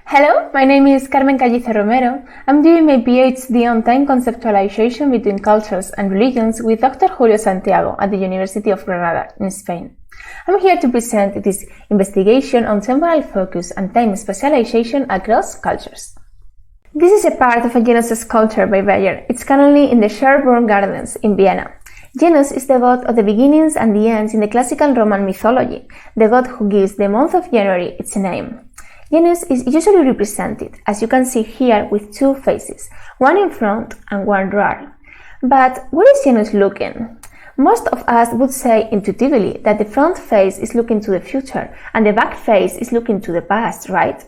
Hello, my name is Carmen Callizo-Romero. I'm doing my PhD on time conceptualization between cultures and religions with Dr. Julio Santiago at the University of Granada in Spain. I'm here to present this investigation on temporal focus and time spatialization across cultures. This is a part of a Genus sculpture by Bayer. It's currently in the Scherborn Gardens in Vienna. Genus is the god of the beginnings and the ends in the classical Roman mythology, the god who gives the month of January its name. Genus is usually represented, as you can see here, with two faces, one in front and one rear. But where is Genus looking? Most of us would say intuitively that the front face is looking to the future and the back face is looking to the past, right?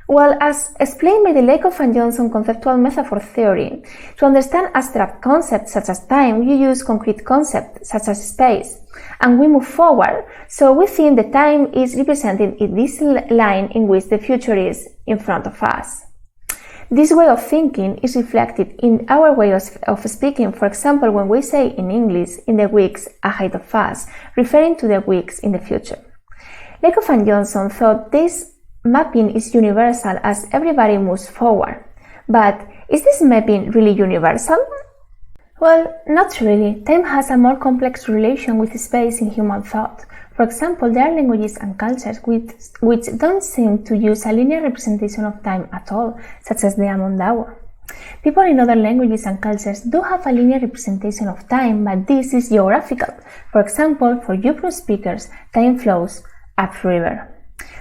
Well, as explained by the Lakoff and Johnson conceptual metaphor theory, to understand abstract concepts such as time, you use concrete concepts such as space, and we move forward, so we think the time is represented in this line in which the future is in front of us. This way of thinking is reflected in our way of speaking, for example, when we say in English, in the weeks ahead of us, referring to the weeks in the future. Lakoff and Johnson thought this mapping is universal as everybody moves forward. But is this mapping really universal? Well, not really. Time has a more complex relation with space in human thought. For example, there are languages and cultures which don't seem to use a linear representation of time at all, such as the Amondawa. People in other languages and cultures do have a linear representation of time, but this is geographical. For example, for Yupro speakers, time flows upriver.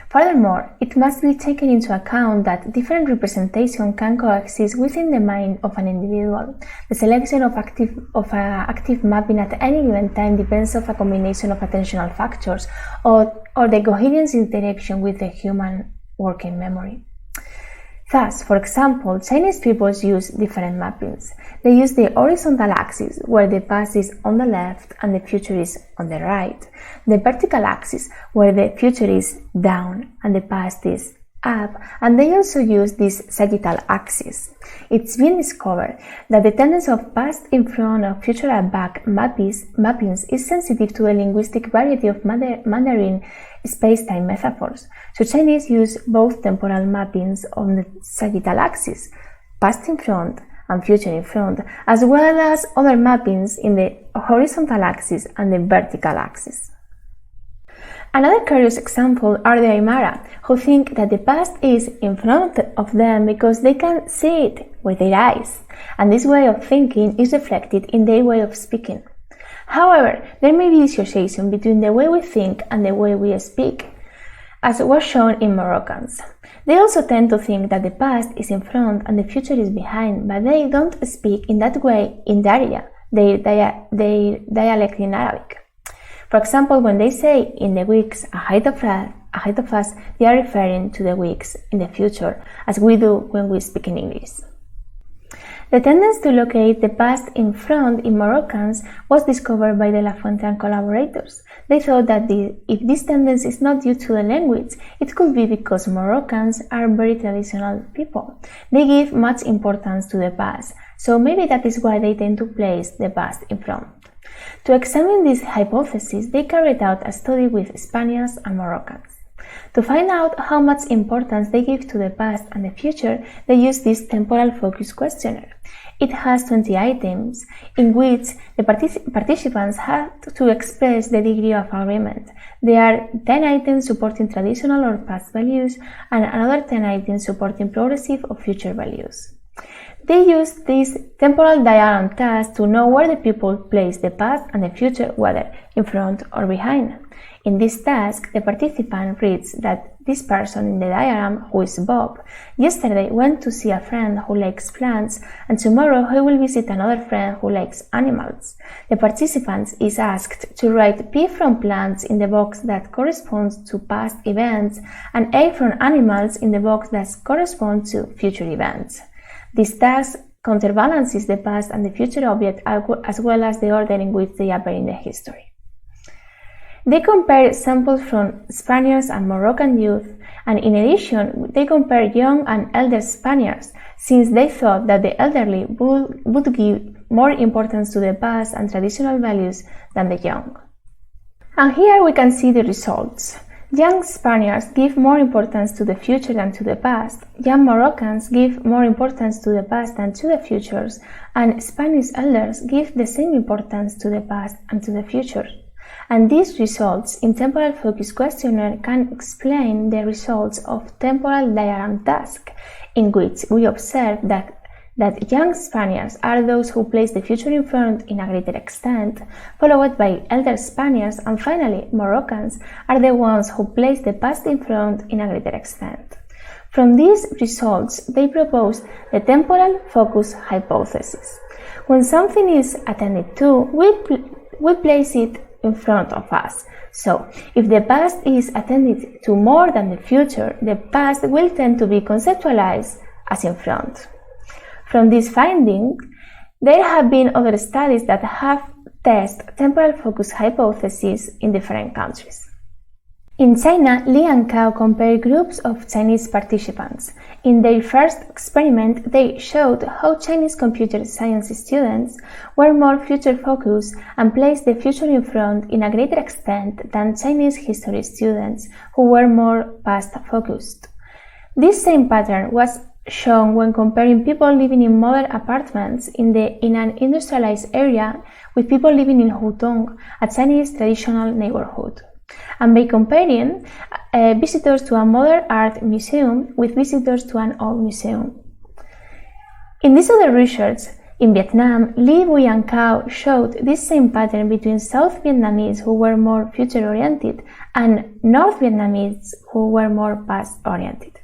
Furthermore, it must be taken into account that different representation can coexist within the mind of an individual. The selection of active mapping at any given time depends on a combination of attentional factors or the coherence interaction with the human working memory. Thus, for example, Chinese people use different mappings. They use the horizontal axis, where the past is on the left and the future is on the right. The vertical axis, where the future is down and the past is up, and they also use this sagittal axis. It's been discovered that the tendency of past in front of future and back mappings is sensitive to a linguistic variety of Mandarin space-time metaphors. So Chinese use both temporal mappings on the sagittal axis, past in front and future in front, as well as other mappings in the horizontal axis and the vertical axis. Another curious example are the Aymara, who think that the past is in front of them because they can see it with their eyes, and this way of thinking is reflected in their way of speaking. However, there may be dissociation between the way we think and the way we speak, as was shown in Moroccans. They also tend to think that the past is in front and the future is behind, but they don't speak in that way in Daria, their dialect in Arabic. For example, when they say in the weeks ahead of us, they are referring to the weeks in the future, as we do when we speak in English. The tendency to locate the past in front in Moroccans was discovered by de la Fuente and collaborators. They thought that if this tendency is not due to the language, it could be because Moroccans are very traditional people. They give much importance to the past, so maybe that is why they tend to place the past in front. To examine this hypothesis, they carried out a study with Spaniards and Moroccans. To find out how much importance they give to the past and the future, they used this temporal focus questionnaire. It has 20 items in which the participants had to express the degree of agreement. There are 10 items supporting traditional or past values and another 10 items supporting progressive or future values. They used this temporal diagram task to know where the people place the past and the future, whether in front or behind. In this task, the participant reads that this person in the diagram, who is Bob, yesterday went to see a friend who likes plants, and tomorrow he will visit another friend who likes animals. The participant is asked to write P from plants in the box that corresponds to past events and A from animals in the box that corresponds to future events. This task counterbalances the past and the future object as well as the order in which they appear in the history. They compare samples from Spaniards and Moroccan youth, and in addition, they compare young and elder Spaniards, since they thought that the elderly would give more importance to the past and traditional values than the young. And here we can see the results. Young Spaniards give more importance to the future than to the past, young Moroccans give more importance to the past than to the futures, and Spanish elders give the same importance to the past and to the future. And these results in Temporal Focus Questionnaire can explain the results of Temporal Diagram Task, in which we observe that young Spaniards are those who place the future in front in a greater extent, followed by elder Spaniards, and finally Moroccans are the ones who place the past in front in a greater extent. From these results, they propose the Temporal Focus Hypothesis. When something is attended to, we place it in front of us. So, if the past is attended to more than the future, the past will tend to be conceptualized as in front. From this finding, there have been other studies that have tested temporal focus hypotheses in different countries. In China, Li and Cao compared groups of Chinese participants. In their first experiment, they showed how Chinese computer science students were more future-focused and placed the future in front in a greater extent than Chinese history students, who were more past-focused. This same pattern was shown when comparing people living in modern apartments in an industrialized area with people living in Hutong, a Chinese traditional neighborhood, and by comparing visitors to a modern art museum with visitors to an old museum. In this other research, in Vietnam, Li, Bui and Cao showed this same pattern between South Vietnamese who were more future-oriented and North Vietnamese who were more past-oriented.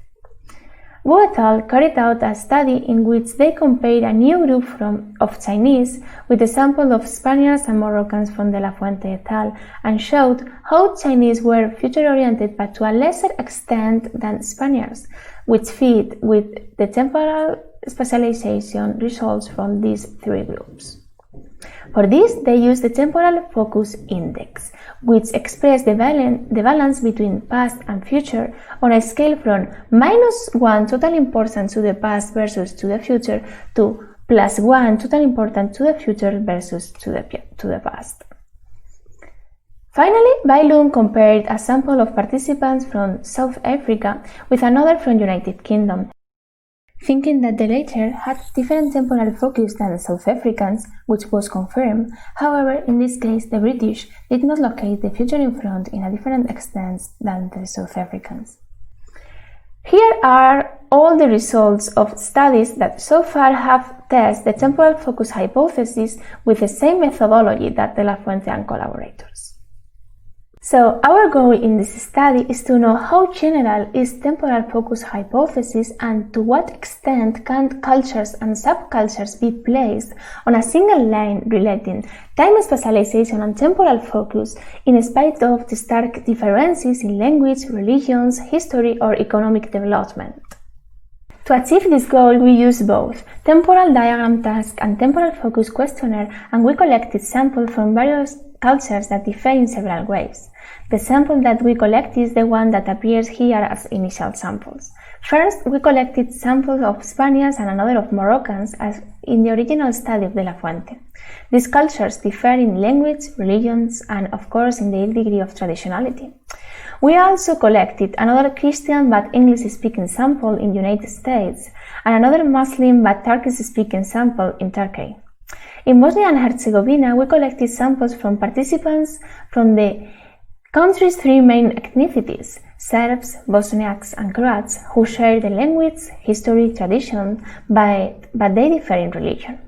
Wu et al. Carried out a study in which they compared a new group of Chinese with a sample of Spaniards and Moroccans from De La Fuente et al. And showed how Chinese were future-oriented but to a lesser extent than Spaniards, which fit with the temporal spatialization results from these three groups. For this, they used the Temporal Focus Index, which expressed the balance between past and future on a scale from -1 total importance to the past versus to the future to +1 total importance to the future versus to the past. Finally, Bailun compared a sample of participants from South Africa with another from United Kingdom, thinking that the latter had different temporal focus than the South Africans, which was confirmed. However, in this case, the British did not locate the future in front in a different extent than the South Africans. Here are all the results of studies that so far have tested the temporal focus hypothesis with the same methodology that De La Fuente and collaborators. So, our goal in this study is to know how general is temporal focus hypothesis and to what extent can cultures and subcultures be placed on a single line relating time spatialization and temporal focus in spite of the stark differences in language, religions, history, or economic development. To achieve this goal, we used both Temporal Diagram Task and Temporal Focus Questionnaire, and we collected samples from various cultures that differ in several ways. The sample that we collected is the one that appears here as initial samples. First, we collected samples of Spaniards and another of Moroccans as in the original study of De La Fuente. These cultures differ in language, religions, and of course in their degree of traditionality. We also collected another Christian but English-speaking sample in the United States and another Muslim but Turkish-speaking sample in Turkey. In Bosnia and Herzegovina, we collected samples from participants from the country's three main ethnicities, Serbs, Bosniaks, and Croats, who share the language, history, tradition, but they differ in religion.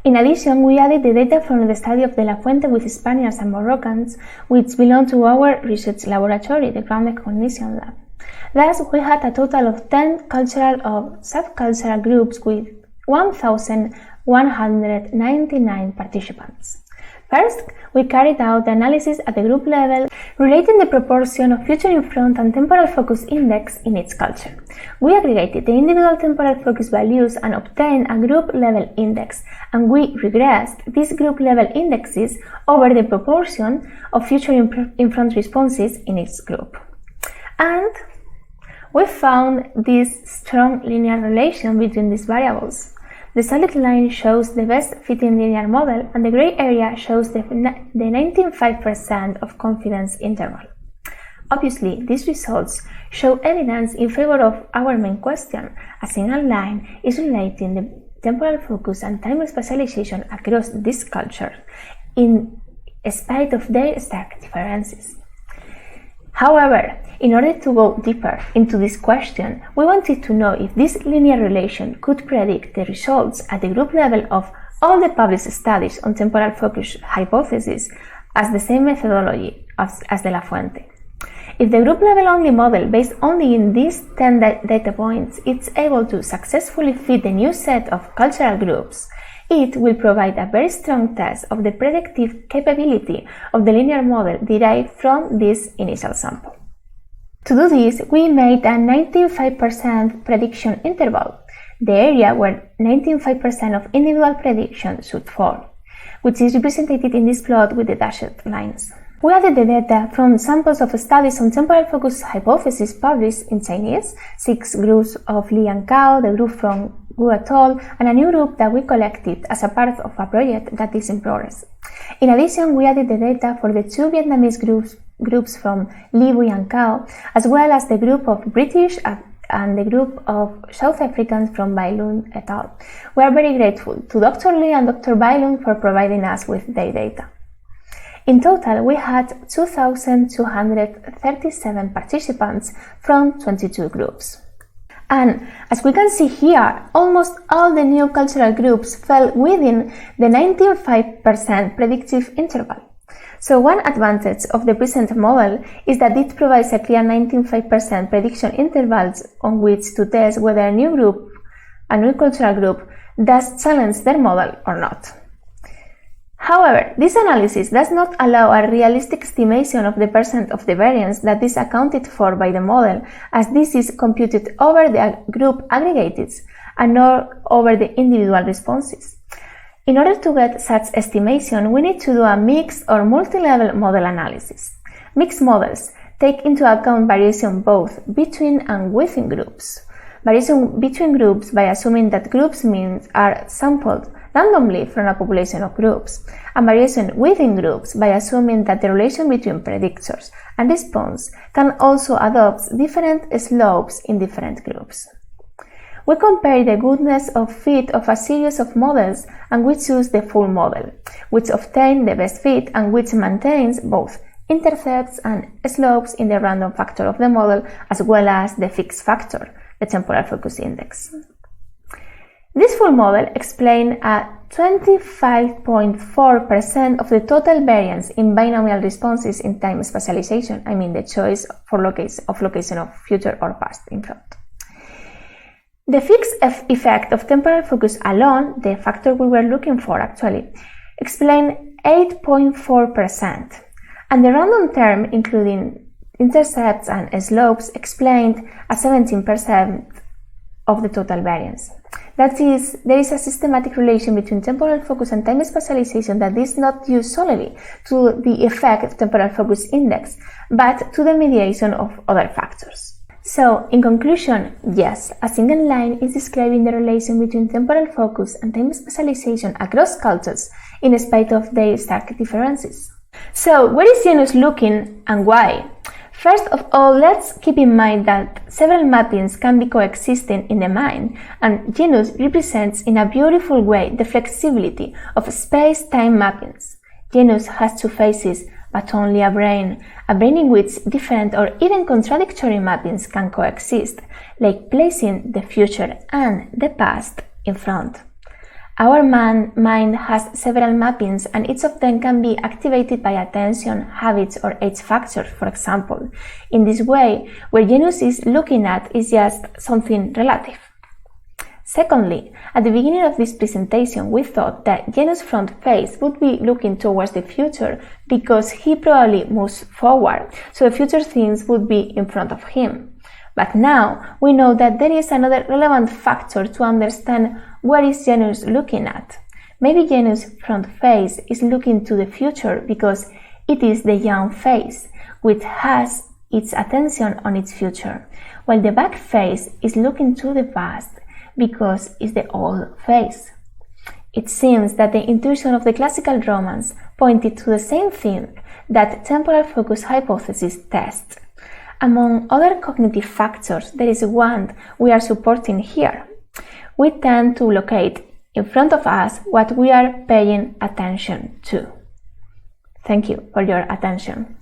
In addition, we added the data from the study of De La Fuente with Spaniards and Moroccans, which belong to our research laboratory, the Grounded Cognition Lab. Thus, we had a total of 10 cultural or subcultural groups with 1,199 participants. First, we carried out the analysis at the group level relating the proportion of future in front and temporal focus index in each culture. We aggregated the individual temporal focus values and obtained a group level index, and we regressed these group level indexes over the proportion of future in front responses in each group. And we found this strong linear relation between these variables. The solid line shows the best fitting linear model, and the gray area shows the 95% of confidence interval. Obviously, these results show evidence in favor of our main question. A single line is relating the temporal focus and time spatialization across these cultures in spite of their stark differences. However, in order to go deeper into this question, we wanted to know if this linear relation could predict the results at the group level of all the published studies on temporal focus hypothesis as the same methodology as De La Fuente. If the group level only model based only in these 10 data points is able to successfully fit the new set of cultural groups, it will provide a very strong test of the predictive capability of the linear model derived from this initial sample. To do this, we made a 95% prediction interval, the area where 95% of individual predictions should fall, which is represented in this plot with the dashed lines. We added the data from samples of studies on temporal focus hypothesis published in Chinese, 6 groups of Li and Cao, the group from Wu et al., and a new group that we collected as a part of a project that is in progress. In addition, we added the data for the 2 Vietnamese groups from Li, Wu and Cao, as well as the group of British and the group of South Africans from Bailun et al. We are very grateful to Dr. Li and Dr. Bailun for providing us with their data. In total, we had 2,237 participants from 22 groups. And as we can see here, almost all the new cultural groups fell within the 95% predictive interval. So one advantage of the present model is that it provides a clear 95% prediction intervals on which to test whether a new cultural group does challenge their model or not. However, this analysis does not allow a realistic estimation of the percent of the variance that is accounted for by the model, as this is computed over the group aggregated and not over the individual responses. In order to get such estimation, we need to do a mixed or multi-level model analysis. Mixed models take into account variation both between and within groups. Variation between groups by assuming that groups means are sampled randomly from a population of groups, and variation within groups by assuming that the relation between predictors and response can also adopt different slopes in different groups. We compare the goodness of fit of a series of models and we choose the full model, which obtains the best fit and which maintains both intercepts and slopes in the random factor of the model as well as the fixed factor, the temporal focus index. This full model explains a 25.4% of the total variance in binomial responses in time spatialization, the choice of location of future or past in front. The fixed effect of temporal focus alone, the factor we were looking for actually, explained 8.4%, and the random term, including intercepts and slopes, explained a 17% of the total variance. That is, there is a systematic relation between temporal focus and time spatialization that is not due solely to the effect of temporal focus index, but to the mediation of other factors. So, in conclusion, yes, a single line is describing the relation between temporal focus and time spatialization across cultures in spite of their stark differences. So, where is genus looking and why? First of all, let's keep in mind that several mappings can be coexisting in the mind, and genus represents in a beautiful way the flexibility of space-time mappings. Genus has 2 faces, but only a brain in which different or even contradictory mappings can coexist, like placing the future and the past in front. Our mind has several mappings, and each of them can be activated by attention, habits, or age factors, for example. In this way, what genus is looking at is just something relative. Secondly, at the beginning of this presentation, we thought that genus' front face would be looking towards the future because he probably moves forward, so the future things would be in front of him. But now we know that there is another relevant factor to understand what is genus looking at. Maybe genus' front face is looking to the future because it is the young face, which has its attention on its future, while the back face is looking to the past because it's the old face. It seems that the intuition of the classical Romans pointed to the same thing that temporal focus hypothesis tests. among other cognitive factors, there is one we are supporting here. We tend to locate in front of us what we are paying attention to. Thank you for your attention.